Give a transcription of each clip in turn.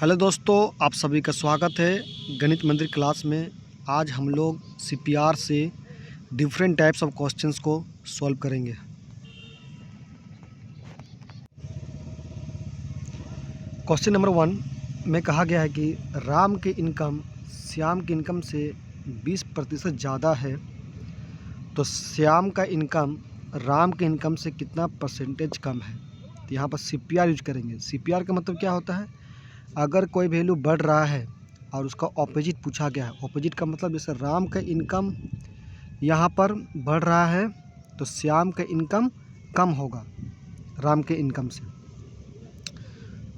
Hello दोस्तों, आप सभी का स्वागत है गणित मंदिर क्लास में। आज हम लोग सीपीआर से डिफरेंट टाइप्स ऑफ क्वेश्चंस को सॉल्व करेंगे। क्वेश्चन नंबर 1 में कहा गया है कि राम की इनकम श्याम की इनकम से 20% ज़्यादा है, तो श्याम का इनकम राम की इनकम से कितना परसेंटेज कम है। तो यहाँ पर सीपीआर यूज करेंगे। सीपीआर का मतलब क्या होता है, अगर कोई वैल्यू बढ़ रहा है और उसका ऑपोजिट पूछा गया है। ऑपोजिट का मतलब जैसे राम का इनकम यहाँ पर बढ़ रहा है तो श्याम का इनकम कम होगा राम के इनकम से।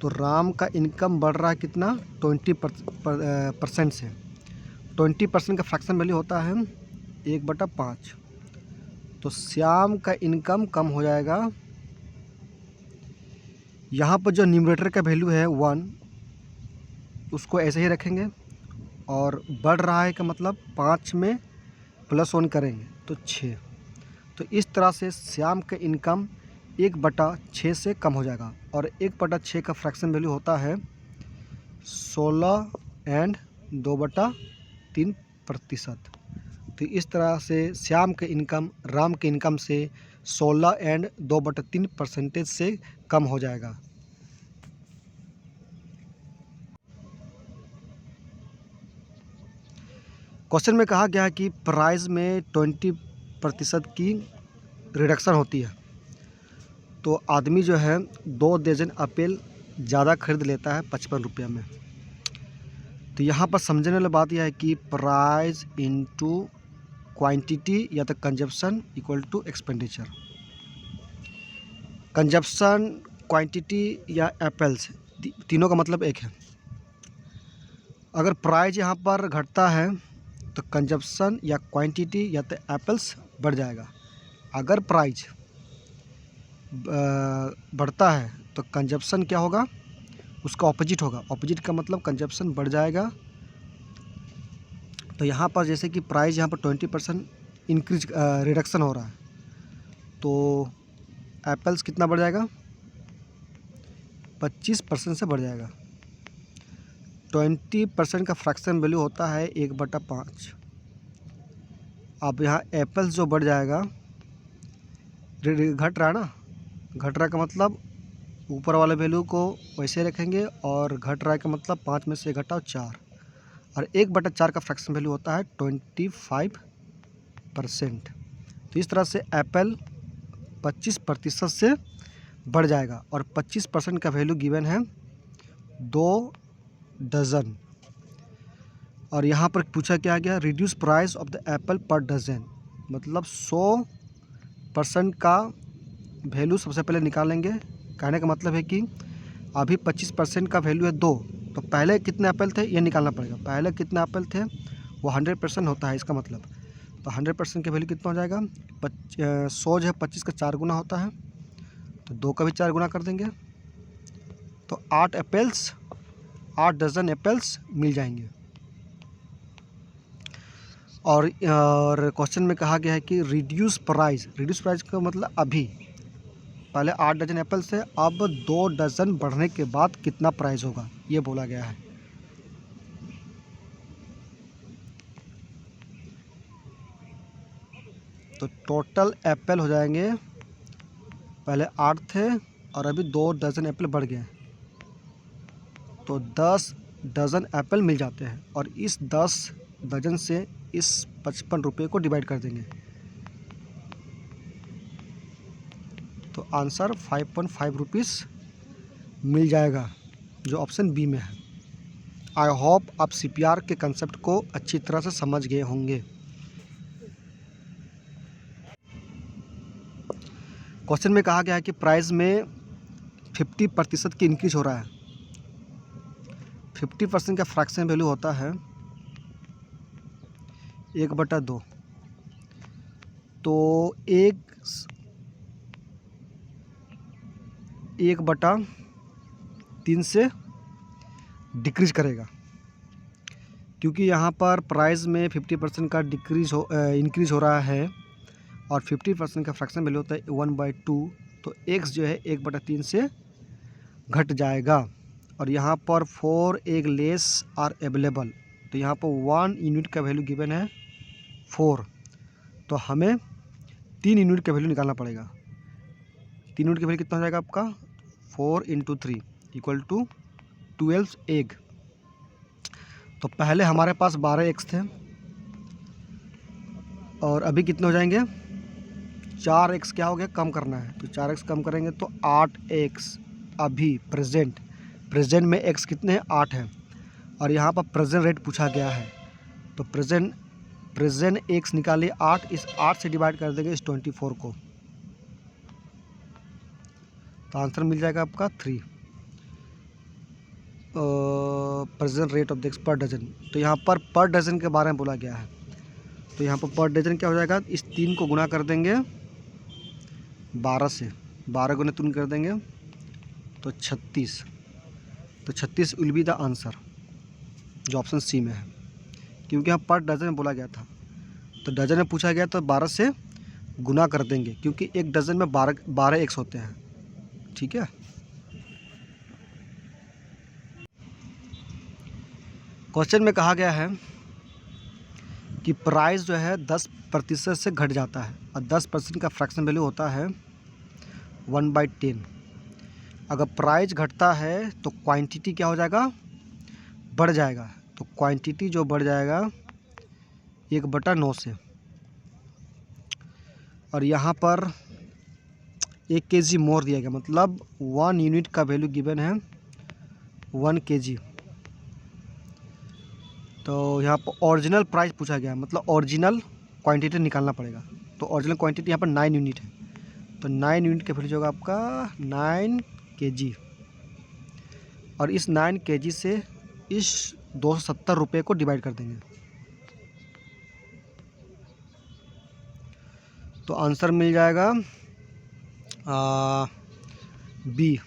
तो राम का इनकम बढ़ रहा है कितना, 20% से। 20% का फ्रैक्शन वैल्यू होता है 1/5। तो श्याम का इनकम कम हो जाएगा। यहाँ पर जो न्यूमरेटर का वैल्यू है 1, उसको ऐसे ही रखेंगे और बढ़ रहा है का मतलब 5 में +1 करेंगे तो 6। तो इस तरह से श्याम का इनकम 1/6 से कम हो जाएगा। और 1/6 का फ्रैक्शन वैल्यू होता है 16 एंड 2/3%। तो इस तरह से श्याम के इनकम राम के इनकम से 16 एंड 2/3% से कम हो जाएगा। क्वेश्चन में कहा गया है कि प्राइस में 20% की रिडक्शन होती है, तो आदमी जो है 2 दर्जन अपील ज़्यादा खरीद लेता है 55 रुपये में। तो यहाँ पर समझने वाली बात यह है कि प्राइस इनटू क्वांटिटी या तो consumption equal to expenditure. Consumption, quantity या एप्पल्स, तीनों का मतलब एक है। अगर प्राइस यहाँ पर घटता है तो कंजप्शन या क्वांटिटी या तो एप्पल्स बढ़ जाएगा। अगर प्राइस बढ़ता है तो कंजप्शन क्या होगा, उसका ऑपोजिट होगा। ऑपोजिट का मतलब कंजप्शन बढ़ जाएगा। तो यहाँ पर जैसे कि प्राइस यहाँ पर 20% इंक्रीज रिडक्शन हो रहा है, तो एप्पल्स कितना बढ़ जाएगा, 25% से बढ़ जाएगा। 20% का फ्रैक्शन वैल्यू होता है 1/5। अब यहाँ एप्पल्स जो बढ़ जाएगा, घट रहा है ना, घट रहा का मतलब ऊपर वाले वैल्यू को वैसे रखेंगे और घट रहा का मतलब 5 में से घटाओ 4। और 1/4 का फ्रैक्शन वैल्यू होता है 25%। तो इस तरह से एप्पल 25% से बढ़ जाएगा। और 25% का वैल्यू गिवन है 2 डज़न। और यहाँ पर पूछा क्या गया, reduce price of the Apple पर डज़न, मतलब 100% का वैल्यू सबसे पहले निकालेंगे। कहने का मतलब है कि अभी 25% का वैल्यू है 2, तो पहले कितने एप्पल थे ये निकालना पड़ेगा। पहले कितने एप्पल थे, वो 100% होता है इसका मतलब। तो 100% का वैल्यू कितना हो जाएगा, 100 जो है 25 का 4 गुना होता है, तो 2 का भी 4 गुना कर देंगे, तो 8 डज़न एप्पल्स मिल जाएंगे। और क्वेश्चन में कहा गया है कि रिड्यूस प्राइस का मतलब अभी पहले 8 डज़न एप्पल से अब 2 डज़न बढ़ने के बाद कितना प्राइस होगा, ये बोला गया है। तो टोटल एप्पल हो जाएंगे, पहले 8 थे और अभी 2 डज़न एप्पल बढ़ गए, तो 10 डज़न एप्पल मिल जाते हैं। और इस 10 डज़न से इस 55 रुपये को डिवाइड कर देंगे, तो आंसर 5.5 रुपीज़ मिल जाएगा, जो ऑप्शन बी में है। आई होप आप सीपीआर के कंसेप्ट को अच्छी तरह से समझ गए होंगे। क्वेश्चन में कहा गया है कि प्राइस में 50% की इंक्रीज हो रहा है। 50% का फ्रैक्शन वैल्यू होता है 1/2। तो 1/3 से डिक्रीज करेगा, क्योंकि यहाँ पर प्राइस में 50% का इंक्रीज हो रहा है और 50% का फ्रैक्शन वैल्यू होता है 1/2। तो x जो है 1/3 से घट जाएगा। और यहाँ पर 4 एग लेस आर अवेलेबल, तो यहाँ पर 1 यूनिट का वैल्यू गिवन है 4, तो हमें 3 यूनिट का वैल्यू निकालना पड़ेगा। 3 यूनिट का वैल्यू कितना हो जाएगा आपका, 4 × 3 = 12 एग। तो पहले हमारे पास 12 एग्स थे और अभी कितने हो जाएंगे, 4 एग्स क्या हो गया, कम करना है, तो 4 एग्स कम करेंगे तो 8 एग्स अभी प्रेजेंट में एग्स कितने हैं, 8 हैं। और यहाँ पर प्रेजेंट रेट पूछा गया है, तो प्रेजेंट एग्स निकालिए 8, इस 8 से डिवाइड कर देंगे इस 24 को, तो आंसर मिल जाएगा आपका 3। Present rate of the eggs per dozen, तो यहाँ पर डजन के बारे में बोला गया है, तो यहाँ पर डजन क्या हो जाएगा, इस 3 को गुना कर देंगे 12 से, 12 गुना 3 कर देंगे तो 36, तो 36 विल बी द आंसर, जो ऑप्शन सी में है, क्योंकि यहाँ पर डजन में बोला गया था, तो डजन में पूछा गया तो 12 से गुना कर देंगे, क्योंकि एक डजन में 12 एग्स होते हैं। ठीक है, क्वेश्चन में कहा गया है कि प्राइस जो है 10% से घट जाता है और 10% का फ्रैक्शन वैल्यू होता है 1/10। अगर प्राइस घटता है तो क्वांटिटी क्या हो जाएगा, बढ़ जाएगा, तो क्वांटिटी जो बढ़ जाएगा 1/9 से, और यहाँ पर 1 kg मोर दिया गया, मतलब 1 यूनिट का वैल्यू गिवन है 1 kg। तो यहाँ पर ओरिजिनल प्राइस पूछा गया है, मतलब ओरिजिनल क्वांटिटी निकालना पड़ेगा, तो ओरिजिनल क्वांटिटी यहाँ पर 9 यूनिट है, तो 9 यूनिट का वैल्यू होगा आपका 9 kg, और इस 9 kg से इस 270 रुपये को डिवाइड कर देंगे, तो आंसर मिल जाएगा बी।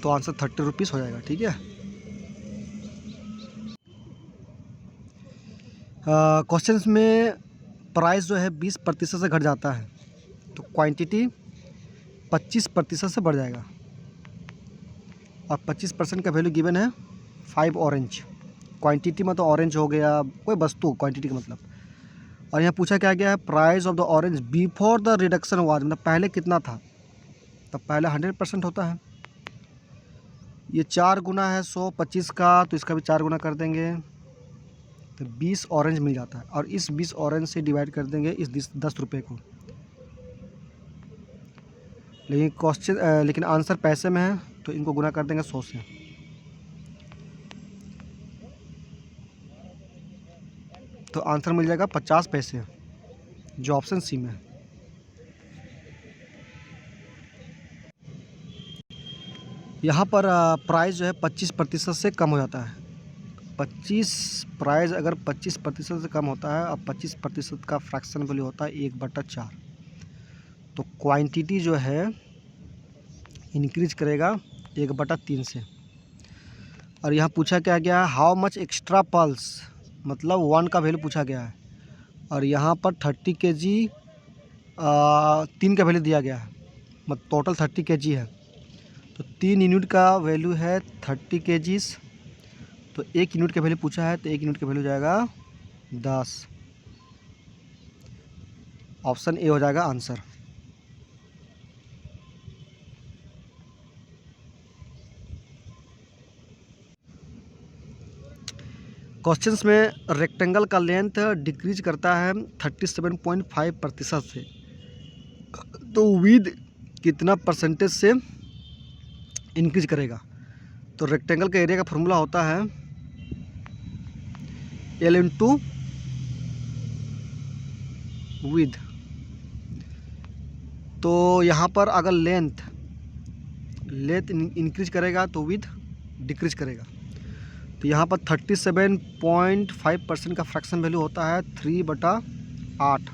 तो आंसर 30 रुपीज़ हो जाएगा। ठीक है, क्वेश्चंस में प्राइस जो है 20% से घट जाता है, तो क्वांटिटी 25% से बढ़ जाएगा, और 25% का वैल्यू गिवन है 5 ऑरेंज। क्वांटिटी मतलब ऑरेंज हो गया, कोई वस्तु क्वांटिटी का मतलब। और यहाँ पूछा क्या गया है, price of the orange before the reduction was, मतलब पहले कितना था, तब पहले 100% होता है। ये 4 गुना है 125 का, तो इसका भी 4 गुना कर देंगे, तो 20 ऑरेंज मिल जाता है, और इस 20 ऑरेंज से डिवाइड कर देंगे इस 10 रुपये को। लेकिन आंसर पैसे में है, तो इनको गुना कर देंगे 100 से, तो आंसर मिल जाएगा 50 पैसे, जो ऑप्शन सी में है। यहाँ पर प्राइस जो है 25% से कम हो जाता है। प्राइस अगर 25% से कम होता है, और 25% का फ्रैक्शन वैल्यू होता है 1/4, तो क्वांटिटी जो है इंक्रीज करेगा 1/3 से। और यहाँ पूछा क्या गया, हाउ मच एक्स्ट्रा पल्स, मतलब 1 का वैल्यू पूछा गया है, और यहाँ पर 30 kg 3 का वैल्यू दिया गया है, मतलब टोटल 30 kg है, तो 3 यूनिट का वैल्यू है 30 kg, तो 1 यूनिट का वैल्यू पूछा है, तो 1 यूनिट का वैल्यू जाएगा 10, ऑप्शन ए हो जाएगा आंसर। क्वेश्चंस में रेक्टेंगल का लेंथ डिक्रीज करता है 37.5% से, तो विद कितना परसेंटेज से इंक्रीज करेगा। तो रेक्टेंगल का एरिया का फॉर्मूला होता है L इंटू विद। तो यहाँ पर अगर लेंथ इंक्रीज करेगा तो विद डिक्रीज करेगा। तो यहाँ पर 37.5% का फ्रैक्शन वैल्यू होता है 3/8।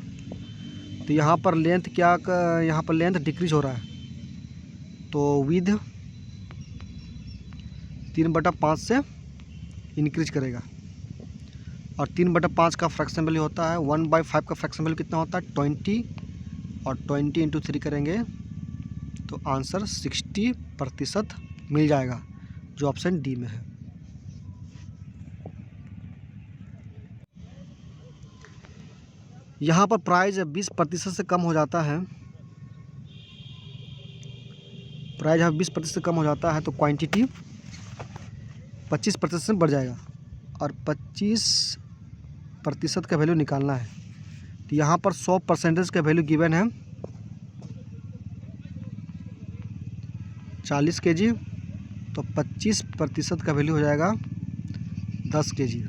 तो यहाँ पर लेंथ डिक्रीज हो रहा है, तो विद 3/5 से इंक्रीज करेगा। और 3/5 का फ्रैक्शन वैल्यू होता है 1/5 का फ्रैक्शन वैल्यू कितना होता है 20, और 20 इंटू 3 करेंगे तो आंसर 60% मिल जाएगा, जो ऑप्शन डी में है। यहाँ पर प्राइस 20% से कम हो जाता है, प्राइस यहाँ 20% से कम हो जाता है तो क्वांटिटी 25% से बढ़ जाएगा और 25% का वैल्यू निकालना है। तो यहाँ पर 100% का वैल्यू गिवन है 40 kg, तो 25% का वैल्यू हो जाएगा 10 kg,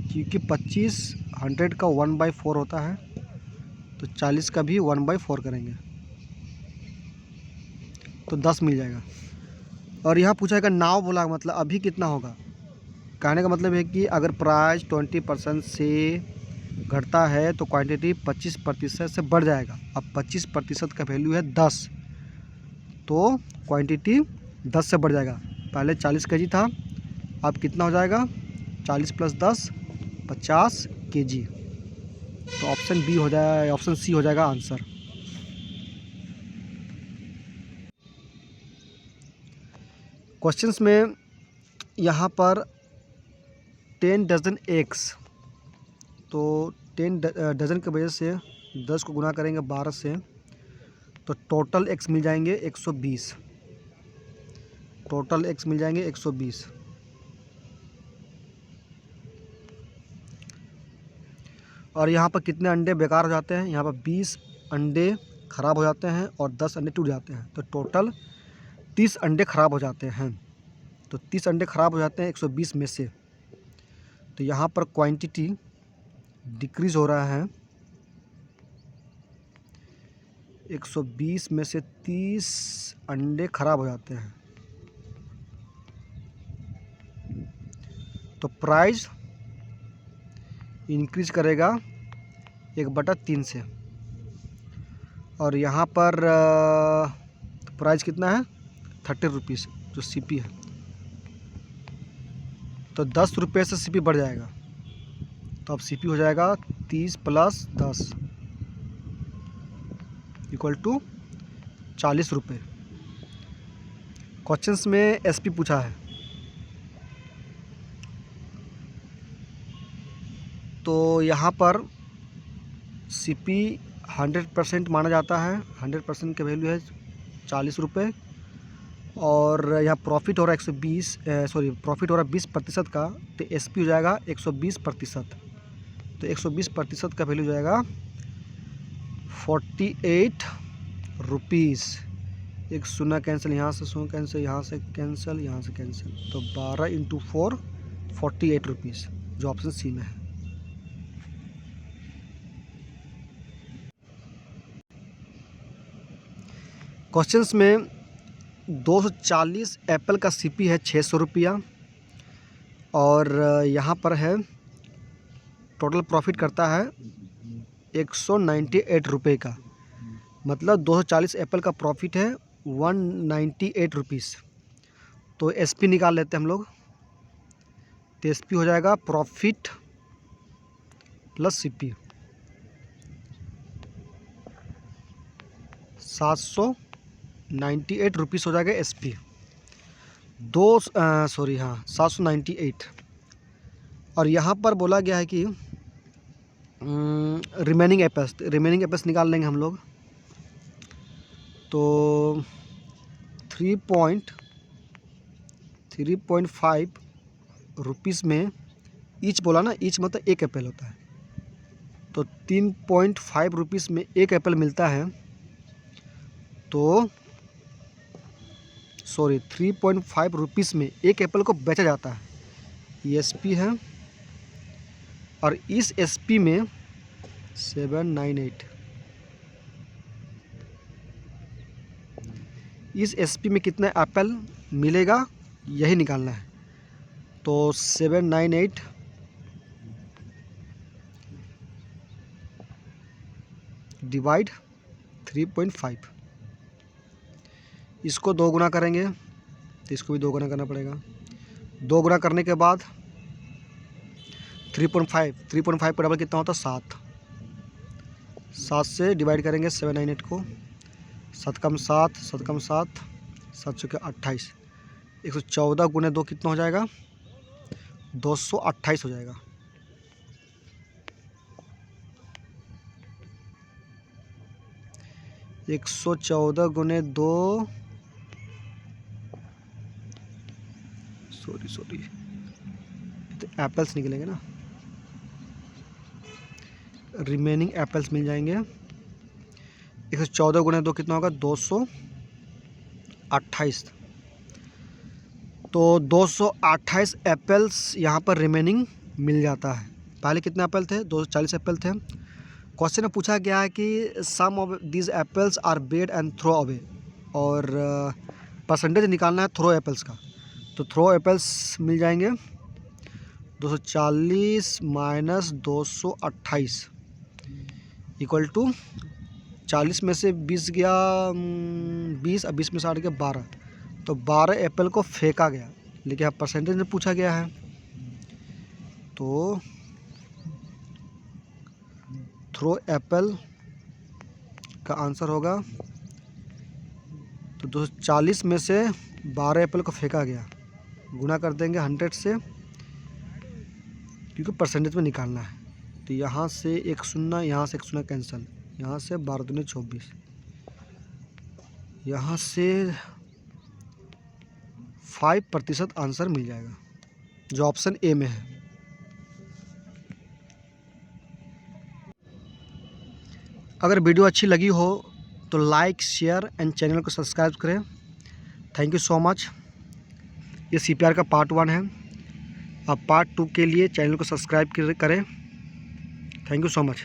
क्योंकि 100 का 1/4 होता है, तो 40 का भी 1/4 करेंगे तो 10 मिल जाएगा। और यहाँ पूछा है नाव बोला, मतलब अभी कितना होगा। कहने का मतलब है कि अगर प्राइस 20% से घटता है तो क्वांटिटी 25% से बढ़ जाएगा। अब 25% का वैल्यू है 10, तो क्वांटिटी 10 से बढ़ जाएगा। पहले 40 kg था, अब कितना हो जाएगा, 40 + 10 50 kg। तो ऑप्शन बी हो जाएगा, ऑप्शन सी हो जाएगा आंसर। क्वेश्चंस में यहाँ पर 10 डजन एग्स, तो 10 डजन की वजह से 10 को गुना करेंगे 12 से, तो टोटल एक्स मिल जाएंगे 120, टोटल एक्स मिल जाएंगे 120। और यहाँ पर कितने अंडे बेकार हो जाते हैं, यहाँ पर 20 अंडे ख़राब हो जाते हैं और 10 अंडे टूट जाते हैं, तो टोटल 30 अंडे ख़राब हो जाते हैं। तो 30 अंडे ख़राब हो जाते हैं 120 में से, तो यहाँ पर क्वांटिटी डिक्रीज़ हो रहा है। 120 में से 30 अंडे ख़राब हो जाते हैं, तो प्राइस इंक्रीज करेगा 1/3 से। और यहाँ पर प्राइस कितना है, 30 रुपीज़ जो सीपी है, तो 10 रुपये से सीपी बढ़ जाएगा। तो अब सीपी हो जाएगा 30 + 10 = 40 रुपये। क्वेश्चंस में एसपी पूछा है, तो यहाँ पर सीपी 100% माना जाता है, 100% का वैल्यू है 40 रुपये। और यहाँ प्रॉफिट हो रहा है 20% का, तो एसपी हो जाएगा 120%। तो 120% का वैल्यू हो जाएगा 48 रुपीज़। एक शून्य कैंसिल, यहाँ से शून्य कैंसिल, यहाँ से कैंसिल, यहाँ से कैंसिल, तो 12 × 4 48 रुपीज़, जो ऑप्शन सी में है। क्वेश्चंस में 240 एप्पल का सीपी है 600 रुपया, और यहाँ पर है टोटल प्रॉफिट करता है 198 रुपये का, मतलब 240 एप्पल का प्रॉफिट है 198 रुपीज़। तो एसपी निकाल लेते हैं हम लोग, तो एसपी हो जाएगा प्रॉफिट प्लस सीपी 798 रुपीज़ हो जाएगा एसपी। 798। और यहाँ पर बोला गया है कि रिमेनिंग एपेस निकाल लेंगे हम लोग, तो 3.5 रुपीज़ में ईच बोला ना, ईच मतलब एक एप्पल होता है, तो 3.5 रुपीज़ में एक एप्पल मिलता है, तो 3.5 रुपीज़ में एक एप्पल को बेचा जाता है, ये एसपी है। और इस एसपी में 798, इस एसपी में कितना एप्पल मिलेगा यही निकालना है। तो 798 डिवाइड 3.5, इसको 2 गुना करेंगे तो इसको भी 2 गुना करना पड़ेगा। 2 गुना करने के बाद 3.5 का डबल कितना होता है 7, 7 से डिवाइड करेंगे 798 को, 7 कम 7, 7 कम 7, 7 चौके 28, 114 गुने 2 कितना हो जाएगा, 228 हो जाएगा। एक 114 गुने 2, सॉरी तो एप्पल्स निकलेंगे ना, रिमेनिंग एप्पल्स मिल जाएंगे। 114 गुने 2 कितना होगा, 228। तो 228 एप्पल्स यहाँ पर रिमेनिंग मिल जाता है। पहले कितने एप्पल थे, 240 एप्पल थे। क्वेश्चन में पूछा गया है कि some of these apples are bad and throw away, और परसेंटेज निकालना है थ्रो एप्पल्स का। तो थ्रो एप्पल्स मिल जाएंगे 240 माइनस 228 इक्वल टू 40 में से 20 गया 20, और 20 में से 8 गया 12, तो 12 एप्पल को फेंका गया, लेकिन यहाँ परसेंटेज में पूछा गया है। तो थ्रो एप्पल का आंसर होगा, तो 240 में से 12 एप्पल को फेंका गया, गुना कर देंगे 100 से, क्योंकि परसेंटेज में निकालना है। तो यहाँ से एक शून्य, यहाँ से एक शून्य कैंसिल, यहाँ से 12 दूनी 24, यहाँ से 5% आंसर मिल जाएगा, जो ऑप्शन ए में है। अगर वीडियो अच्छी लगी हो तो लाइक, शेयर एंड चैनल को सब्सक्राइब करें। Thank you so much. ये CPR का पार्ट 1 है। अब पार्ट 2 के लिए चैनल को सब्सक्राइब करें। Thank you so much.